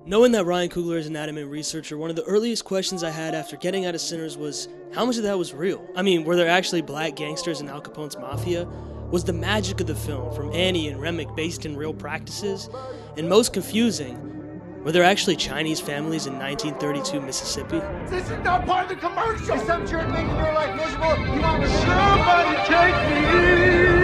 Knowing that Ryan Coogler is an adamant researcher, one of the earliest questions I had after getting out of Sinners was, how much of that was real? I mean, were there actually black gangsters in Al Capone's Mafia? Was the magic of the film, from Annie and Remick, based in real practices? And most confusing, were there actually Chinese families in 1932 Mississippi? This is not part of the commercial! Is something you're making your life miserable? You want somebody take me!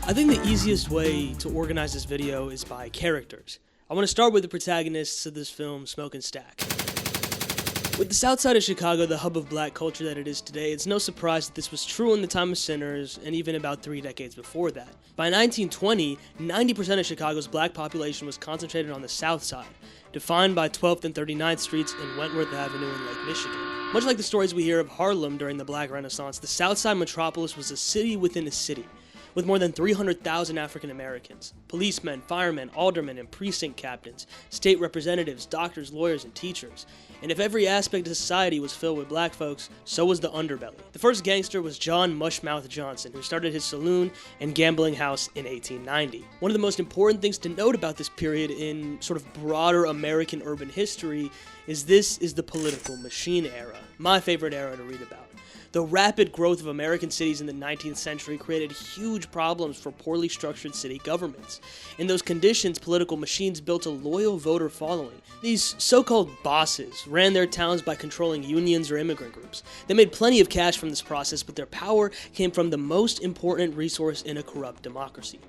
I think the easiest way to organize this video is by characters. I want to start with the protagonists of this film, Smoke and Stack. With the south side of Chicago the hub of black culture that it is today, it's no surprise that this was true in the time of Sinners and even about 3 decades before that. By 1920, 90% of Chicago's black population was concentrated on the south side, defined by 12th and 39th Streets and Wentworth Avenue in Lake Michigan. Much like the stories we hear of Harlem during the Black Renaissance, the south side metropolis was a city within a city, with more than 300,000 African Americans, policemen, firemen, aldermen, and precinct captains, state representatives, doctors, lawyers, and teachers. And if every aspect of society was filled with black folks, so was the underbelly. The first gangster was John Mushmouth Johnson, who started his saloon and gambling house in 1890. One of the most important things to note about this period in sort of broader American urban history is this is the political machine era, my favorite era to read about. The rapid growth of American cities in the 19th century created huge problems for poorly structured city governments. In those conditions, political machines built a loyal voter following. These so-called bosses ran their towns by controlling unions or immigrant groups. They made plenty of cash from this process, but their power came from the most important resource in a corrupt democracy: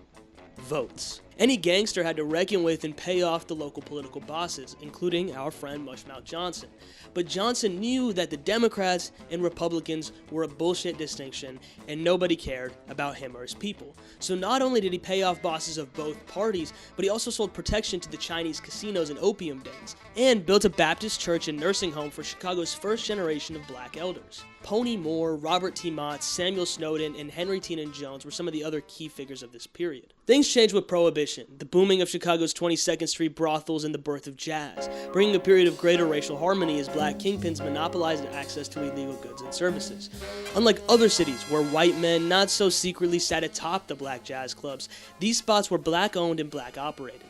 votes. Any gangster had to reckon with and pay off the local political bosses, including our friend Mushmouth Johnson. But Johnson knew that the Democrats and Republicans were a bullshit distinction, and nobody cared about him or his people. So not only did he pay off bosses of both parties, but he also sold protection to the Chinese casinos and opium dens, and built a Baptist church and nursing home for Chicago's first generation of black elders. Pony Moore, Robert T. Mott, Samuel Snowden, and Henry Teenan Jones were some of the other key figures of this period. Things changed with Prohibition, the booming of Chicago's 22nd Street brothels, and the birth of jazz, bringing a period of greater racial harmony as black kingpins monopolized access to illegal goods and services. Unlike other cities where white men not so secretly sat atop the black jazz clubs, these spots were black owned and black operated.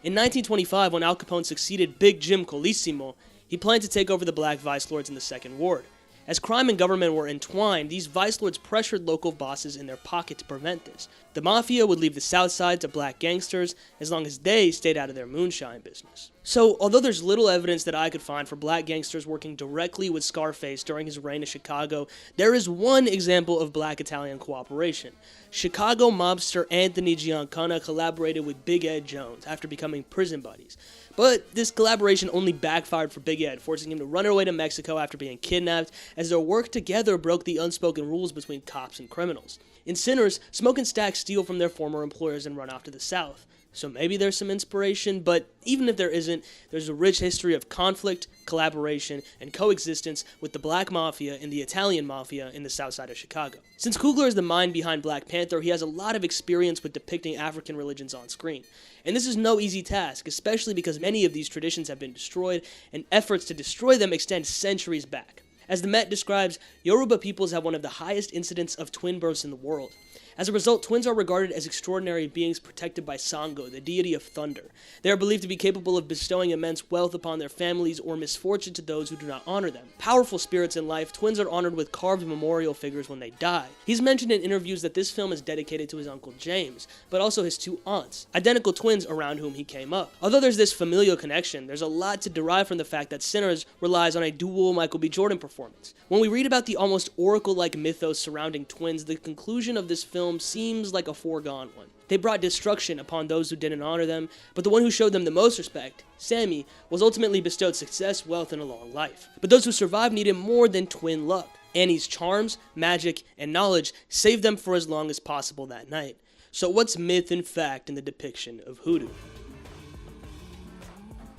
In 1925, when Al Capone succeeded Big Jim Colosimo, he planned to take over the black vice lords in the Second Ward. As crime and government were entwined, these vice lords pressured local bosses in their pocket to prevent this. The Mafia would leave the south side to black gangsters as long as they stayed out of their moonshine business. So, although there's little evidence that I could find for black gangsters working directly with Scarface during his reign in Chicago, there is one example of black-Italian cooperation. Chicago mobster Anthony Giancana collaborated with Big Ed Jones after becoming prison buddies. But this collaboration only backfired for Big Ed, forcing him to run away to Mexico after being kidnapped, as their work together broke the unspoken rules between cops and criminals. In Sinners, Smoke and Stack steal from their former employers and run off to the south. So maybe there's some inspiration, but even if there isn't, there's a rich history of conflict, collaboration, and coexistence with the Black Mafia and the Italian Mafia in the south side of Chicago. Since Coogler is the mind behind Black Panther, he has a lot of experience with depicting African religions on screen. And this is no easy task, especially because many of these traditions have been destroyed, and efforts to destroy them extend centuries back. As the Met describes, Yoruba peoples have one of the highest incidents of twin births in the world. As a result, twins are regarded as extraordinary beings protected by Sango, the deity of thunder. They are believed to be capable of bestowing immense wealth upon their families or misfortune to those who do not honor them. Powerful spirits in life, twins are honored with carved memorial figures when they die. He's mentioned in interviews that this film is dedicated to his uncle James, but also his 2 aunts, identical twins around whom he came up. Although there's this familial connection, there's a lot to derive from the fact that Sinners relies on a dual Michael B. Jordan performance. When we read about the almost oracle-like mythos surrounding twins, the conclusion of this film seems like a foregone one. They brought destruction upon those who didn't honor them, but the one who showed them the most respect, Sammy, was ultimately bestowed success, wealth, and a long life. But those who survived needed more than twin luck. Annie's charms, magic, and knowledge saved them for as long as possible that night. So what's myth and fact in the depiction of Hoodoo?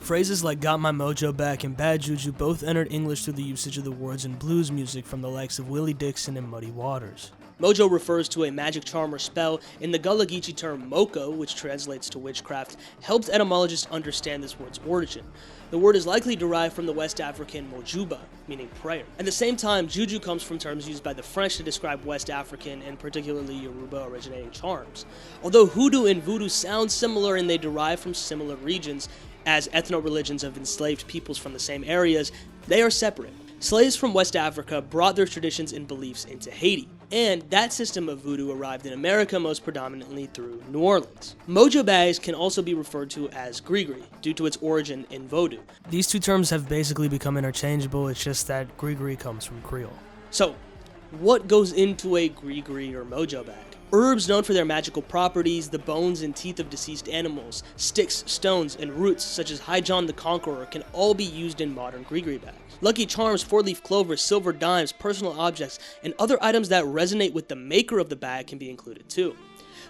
Phrases like "got my mojo back" and "bad juju" both entered English through the usage of the words in blues music from the likes of Willie Dixon and Muddy Waters. Mojo refers to a magic charm or spell, and the Gullah Geechee term Moko, which translates to witchcraft, helped etymologists understand this word's origin. The word is likely derived from the West African mojuba, meaning prayer. At the same time, juju comes from terms used by the French to describe West African and particularly Yoruba originating charms. Although hoodoo and voodoo sound similar and they derive from similar regions, as ethno-religions of enslaved peoples from the same areas, they are separate. Slaves from West Africa brought their traditions and beliefs into Haiti, and that system of voodoo arrived in America most predominantly through New Orleans. Mojo bags can also be referred to as Gris due to its origin in Vodou. These two terms have basically become interchangeable, it's just that Gris comes from Creole. So, what goes into a Gris or Mojo bag? Herbs known for their magical properties, the bones and teeth of deceased animals, sticks, stones, and roots such as Hazzard-Donald the Conqueror can all be used in modern Gris bags. Lucky charms, four-leaf clover, silver dimes, personal objects, and other items that resonate with the maker of the bag can be included too.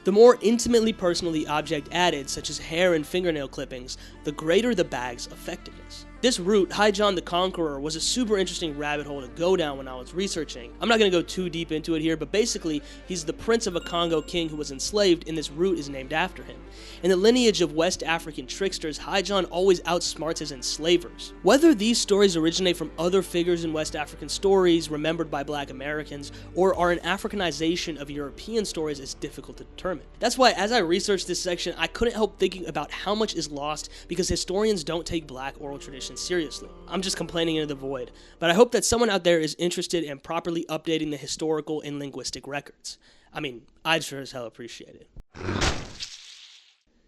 The more intimately personal the object added, such as hair and fingernail clippings, the greater the bag's effectiveness. This root, Hazzard-Donald the Conqueror, was a super interesting rabbit hole to go down when I was researching. I'm not going to go too deep into it here, but basically, he's the prince of a Congo king who was enslaved, and this root is named after him. In the lineage of West African tricksters, Hazzard-Donald always outsmarts his enslavers. Whether these stories originate from other figures in West African stories remembered by Black Americans, or are an Africanization of European stories is difficult to determine. That's why, as I researched this section, I couldn't help thinking about how much is lost because historians don't take Black oral traditions seriously. I'm just complaining into the void, but I hope that someone out there is interested in properly updating the historical and linguistic records. I mean, I'd sure as hell appreciate it.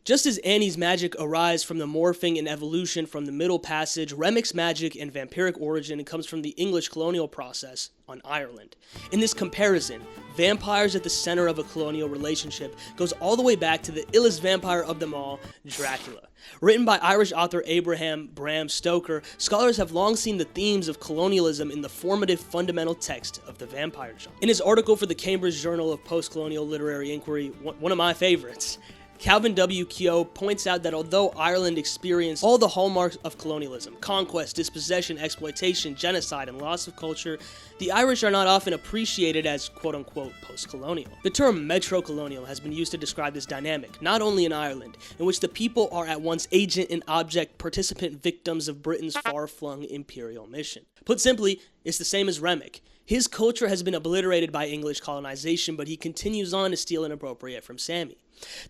Just as Annie's magic arise from the morphing and evolution from the Middle Passage, Remic's magic and vampiric origin comes from the English colonial process on Ireland. In this comparison, vampires at the center of a colonial relationship goes all the way back to the illest vampire of them all, Dracula. Written by Irish author Abraham Bram Stoker, scholars have long seen the themes of colonialism in the formative fundamental text of the vampire genre. In his article for the Cambridge Journal of Postcolonial Literary Inquiry, one of my favorites, Calvin W. Keogh points out that although Ireland experienced all the hallmarks of colonialism, conquest, dispossession, exploitation, genocide, and loss of culture, the Irish are not often appreciated as quote-unquote post-colonial. The term metro-colonial has been used to describe this dynamic, not only in Ireland, in which the people are at once agent and object, participant victims of Britain's far-flung imperial mission. Put simply, it's the same as Remic. His culture has been obliterated by English colonization, but he continues on to steal and appropriate from Sammy.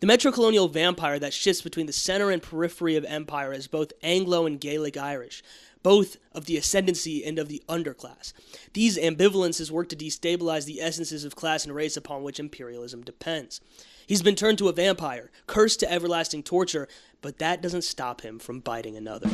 The metrocolonial vampire that shifts between the center and periphery of empire is both Anglo and Gaelic Irish, both of the ascendancy and of the underclass. These ambivalences work to destabilize the essences of class and race upon which imperialism depends. He's been turned to a vampire, cursed to everlasting torture, but that doesn't stop him from biting another.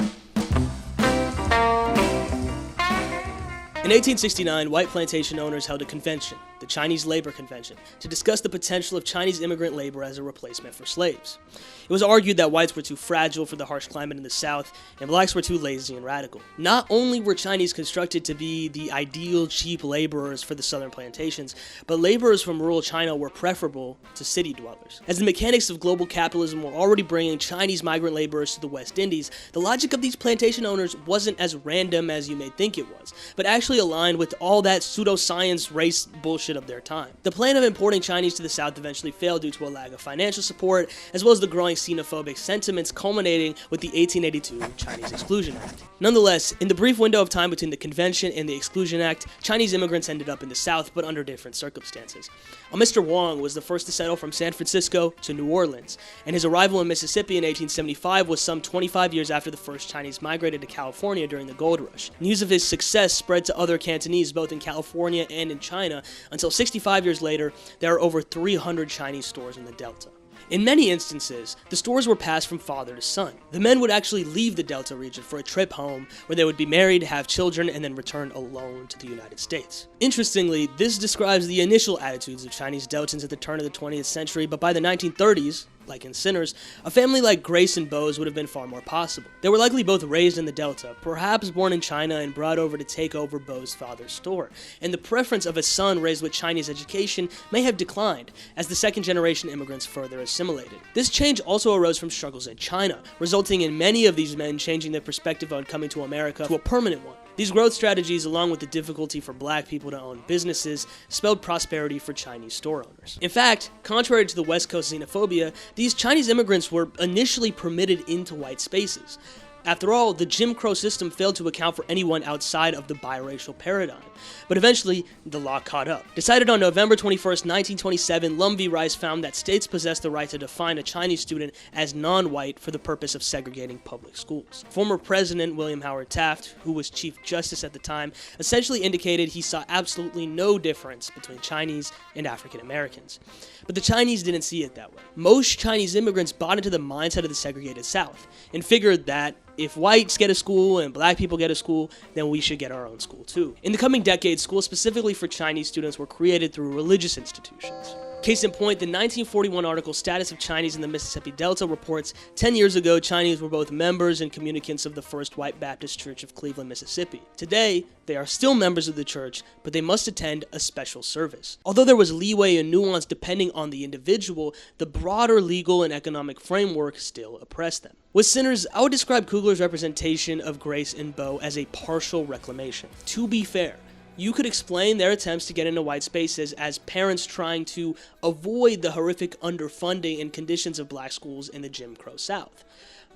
In 1869, white plantation owners held a convention, the Chinese Labor Convention, to discuss the potential of Chinese immigrant labor as a replacement for slaves. It was argued that whites were too fragile for the harsh climate in the South, and blacks were too lazy and radical. Not only were Chinese constructed to be the ideal cheap laborers for the southern plantations, but laborers from rural China were preferable to city dwellers. As the mechanics of global capitalism were already bringing Chinese migrant laborers to the West Indies, the logic of these plantation owners wasn't as random as you may think it was, but actually aligned with all that pseudoscience race bullshit of their time. The plan of importing Chinese to the South eventually failed due to a lack of financial support, as well as the growing xenophobic sentiments culminating with the 1882 Chinese Exclusion Act. Nonetheless, in the brief window of time between the convention and the Exclusion Act, Chinese immigrants ended up in the South, but under different circumstances. A Mr. Wong was the first to settle from San Francisco to New Orleans, and his arrival in Mississippi in 1875 was some 25 years after the first Chinese migrated to California during the Gold Rush. News of his success spread to other Cantonese both in California and in China, until 65 years later, there are over 300 Chinese stores in the Delta. In many instances, the stores were passed from father to son. The men would actually leave the Delta region for a trip home, where they would be married, have children, and then return alone to the United States. Interestingly, this describes the initial attitudes of Chinese Deltans at the turn of the 20th century, but by the 1930s, like in Sinners, a family like Grace and Bose would have been far more possible. They were likely both raised in the Delta, perhaps born in China and brought over to take over Bo's father's store, and the preference of a son raised with Chinese education may have declined as the second-generation immigrants further assimilated. This change also arose from struggles in China, resulting in many of these men changing their perspective on coming to America to a permanent one. These growth strategies, along with the difficulty for black people to own businesses, spelled prosperity for Chinese store owners. In fact, contrary to the West Coast xenophobia, these Chinese immigrants were initially permitted into white spaces. After all, the Jim Crow system failed to account for anyone outside of the biracial paradigm. But eventually, the law caught up. Decided on November 21st, 1927, Lum v. Rice found that states possessed the right to define a Chinese student as non-white for the purpose of segregating public schools. Former President William Howard Taft, who was Chief Justice at the time, essentially indicated he saw absolutely no difference between Chinese and African Americans. But the Chinese didn't see it that way. Most Chinese immigrants bought into the mindset of the segregated South and figured that if whites get a school and black people get a school, then we should get our own school too. In the coming decades, schools specifically for Chinese students were created through religious institutions. Case in point, the 1941 article Status of Chinese in the Mississippi Delta reports 10 years ago Chinese were both members and communicants of the First White Baptist Church of Cleveland, Mississippi. Today, they are still members of the church, but they must attend a special service. Although there was leeway and nuance depending on the individual, the broader legal and economic framework still oppressed them. With Sinners, I would describe Coogler's representation of Grace and Bo as a partial reclamation. To be fair, you could explain their attempts to get into white spaces as parents trying to avoid the horrific underfunding and conditions of black schools in the Jim Crow South.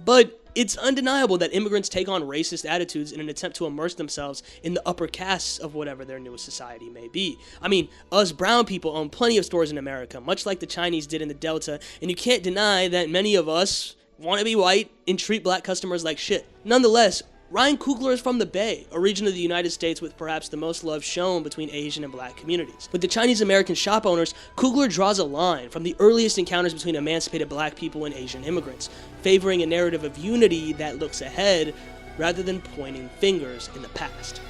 But it's undeniable that immigrants take on racist attitudes in an attempt to immerse themselves in the upper castes of whatever their newest society may be. I mean, us brown people own plenty of stores in America, much like the Chinese did in the Delta, and you can't deny that many of us want to be white and treat black customers like shit. Nonetheless, Ryan Coogler is from the Bay, a region of the United States with perhaps the most love shown between Asian and black communities. With the Chinese American shop owners, Coogler draws a line from the earliest encounters between emancipated black people and Asian immigrants, favoring a narrative of unity that looks ahead rather than pointing fingers in the past.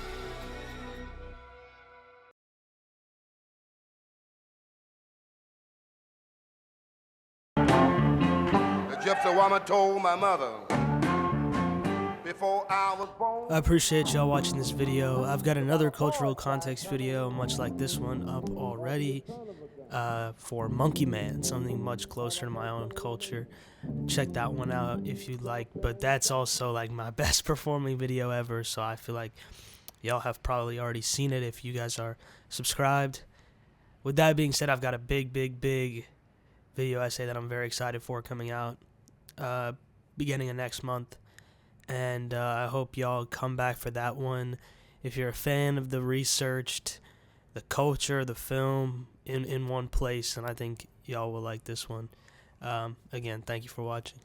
The gypsy woman told my mother before I was born. I appreciate y'all watching this video. I've got another cultural context video, much like this one, up already for Monkey Man, something much closer to my own culture. Check that one out if you'd like, but that's also like my best performing video ever, so I feel like y'all have probably already seen it if you guys are subscribed. With that being said, I've got a big video essay that I'm very excited for coming out beginning of next month. And I hope y'all come back for that one. If you're a fan of the researched, the culture, the film in one place, and I think y'all will like this one. Again, thank you for watching.